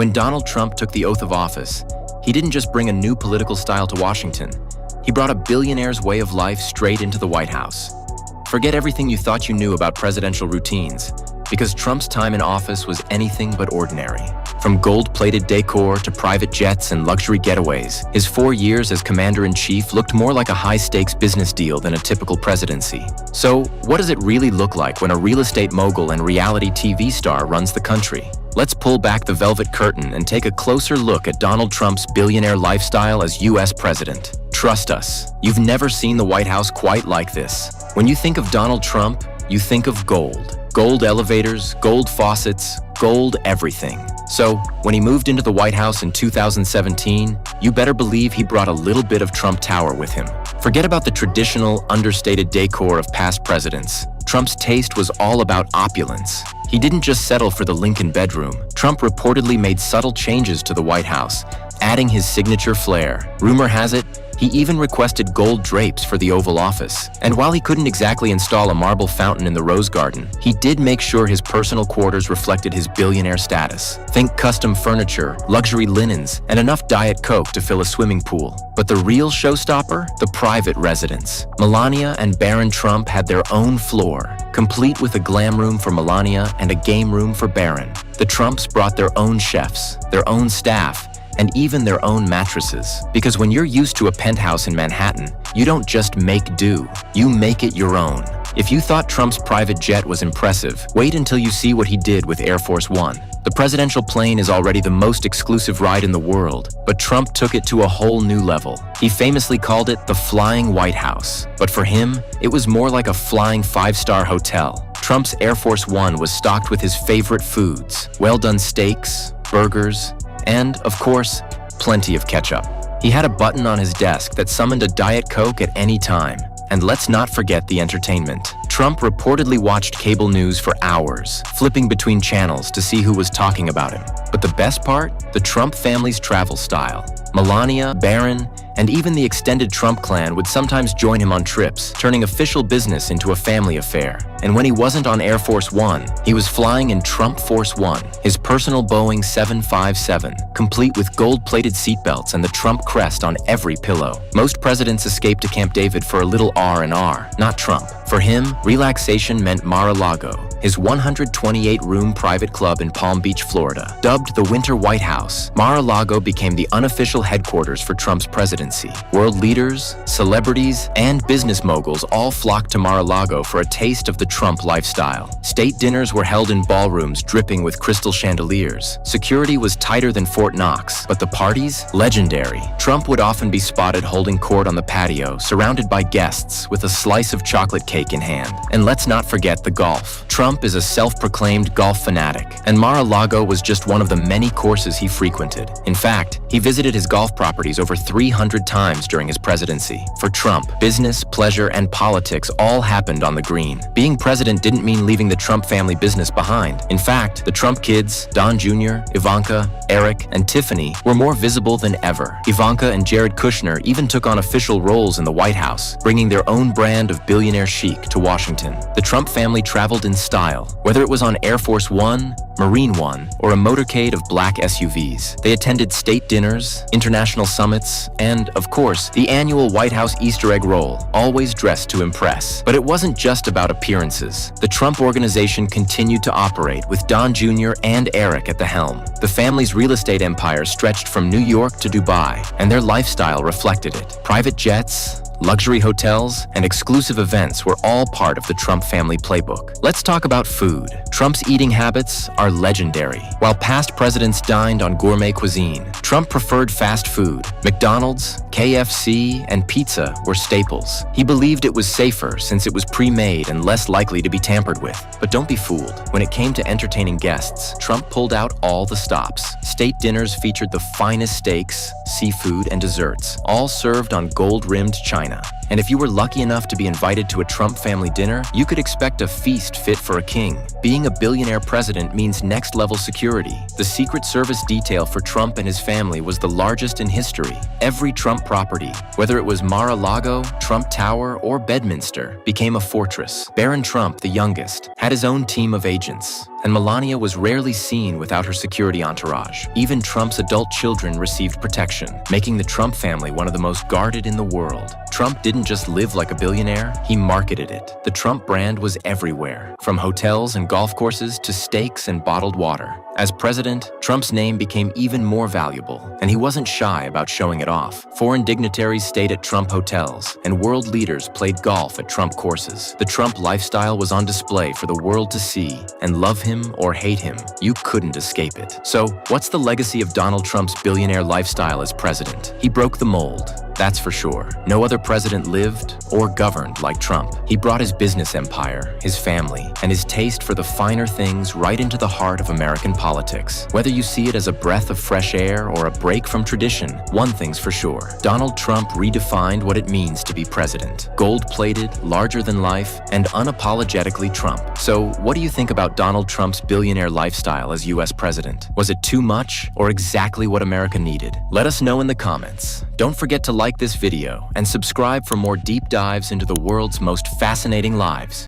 When Donald Trump took the oath of office, he didn't just bring a new political style to Washington. He brought a billionaire's way of life straight into the White House. Forget everything you thought you knew about presidential routines, because Trump's time in office was anything but ordinary. From gold-plated decor to private jets and luxury getaways, his 4 years as commander-in-chief looked more like a high-stakes business deal than a typical presidency. So, what does it really look like when a real estate mogul and reality TV star runs the country? Let's pull back the velvet curtain and take a closer look at Donald Trump's billionaire lifestyle as U.S. president. Trust us, you've never seen the White House quite like this. When you think of Donald Trump, you think of gold. Gold elevators, gold faucets, gold everything. So, when he moved into the White House in 2017, you better believe he brought a little bit of Trump Tower with him. Forget about the traditional, understated decor of past presidents. Trump's taste was all about opulence. He didn't just settle for the Lincoln bedroom. Trump reportedly made subtle changes to the White House, adding his signature flair. Rumor has it, he even requested gold drapes for the Oval Office. And while he couldn't exactly install a marble fountain in the Rose Garden, he did make sure his personal quarters reflected his billionaire status. Think custom furniture, luxury linens, and enough Diet Coke to fill a swimming pool. But the real showstopper? The private residence. Melania and Barron Trump had their own floor, complete with a glam room for Melania and a game room for Barron. The Trumps brought their own chefs, their own staff, and even their own mattresses. Because when you're used to a penthouse in Manhattan, you don't just make do, you make it your own. If you thought Trump's private jet was impressive, wait until you see what he did with Air Force One. The presidential plane is already the most exclusive ride in the world, but Trump took it to a whole new level. He famously called it the Flying White House. But for him, it was more like a flying five-star hotel. Trump's Air Force One was stocked with his favorite foods, well-done steaks, burgers, and, of course, plenty of ketchup. He had a button on his desk that summoned a Diet Coke at any time. And let's not forget the entertainment. Trump reportedly watched cable news for hours, flipping between channels to see who was talking about him. But the best part? The Trump family's travel style. Melania, Barron, and even the extended Trump clan would sometimes join him on trips, turning official business into a family affair. And when he wasn't on Air Force One, he was flying in Trump Force One, his personal Boeing 757, complete with gold-plated seatbelts and the Trump crest on every pillow. Most presidents escape to Camp David for a little R&R, not Trump. For him, relaxation meant Mar-a-Lago, his 128-room private club in Palm Beach, Florida. Dubbed the Winter White House, Mar-a-Lago became the unofficial headquarters for Trump's presidency. World leaders, celebrities, and business moguls all flocked to Mar-a-Lago for a taste of the Trump lifestyle. State dinners were held in ballrooms dripping with crystal chandeliers. Security was tighter than Fort Knox, but the parties? Legendary. Trump would often be spotted holding court on the patio, surrounded by guests, with a slice of chocolate cake in hand. And let's not forget the golf. Trump is a self-proclaimed golf fanatic, and Mar-a-Lago was just one of the many courses he frequented. In fact, he visited his golf properties over 300 times during his presidency. For Trump, business, pleasure, and politics all happened on the green. Being president didn't mean leaving the Trump family business behind. In fact, the Trump kids, Don Jr., Ivanka, Eric, and Tiffany, were more visible than ever. Ivanka and Jared Kushner even took on official roles in the White House, bringing their own brand of billionaire chic to Washington. The Trump family traveled in style, whether it was on Air Force One, Marine One, or a motorcade of black SUVs. They attended state dinners, international summits, and, of course, the annual White House Easter egg roll, always dressed to impress. But it wasn't just about appearances. The Trump organization continued to operate with Don Jr. and Eric at the helm. The family's real estate empire stretched from New York to Dubai, and their lifestyle reflected it. Private jets, luxury hotels, and exclusive events were all part of the Trump family playbook. Let's talk about food. Trump's eating habits are legendary. While past presidents dined on gourmet cuisine, Trump preferred fast food. McDonald's, KFC, and pizza were staples. He believed it was safer since it was pre-made and less likely to be tampered with. But don't be fooled. When it came to entertaining guests, Trump pulled out all the stops. State dinners featured the finest steaks, seafood, and desserts, all served on gold-rimmed china. And if you were lucky enough to be invited to a Trump family dinner, you could expect a feast fit for a king. Being a billionaire president means next-level security. The Secret Service detail for Trump and his family was the largest in history. Every Trump property, whether it was Mar-a-Lago, Trump Tower, or Bedminster, became a fortress. Barron Trump, the youngest, had his own team of agents, and Melania was rarely seen without her security entourage. Even Trump's adult children received protection, making the Trump family one of the most guarded in the world. Trump didn't just live like a billionaire, he marketed it. The Trump brand was everywhere, from hotels and golf courses to steaks and bottled water. As president, Trump's name became even more valuable, and he wasn't shy about showing it off. Foreign dignitaries stayed at Trump hotels, and world leaders played golf at Trump courses. The Trump lifestyle was on display for the world to see, and love him or hate him, you couldn't escape it. So, what's the legacy of Donald Trump's billionaire lifestyle as president? He broke the mold. That's for sure. No other president lived or governed like Trump. He brought his business empire, his family, and his taste for the finer things right into the heart of American politics. Whether you see it as a breath of fresh air or a break from tradition, one thing's for sure. Donald Trump redefined what it means to be president. Gold-plated, larger than life, and unapologetically Trump. So, what do you think about Donald Trump's billionaire lifestyle as US president? Was it too much or exactly what America needed? Let us know in the comments. Don't forget to like this video and subscribe for more deep dives into the world's most fascinating lives.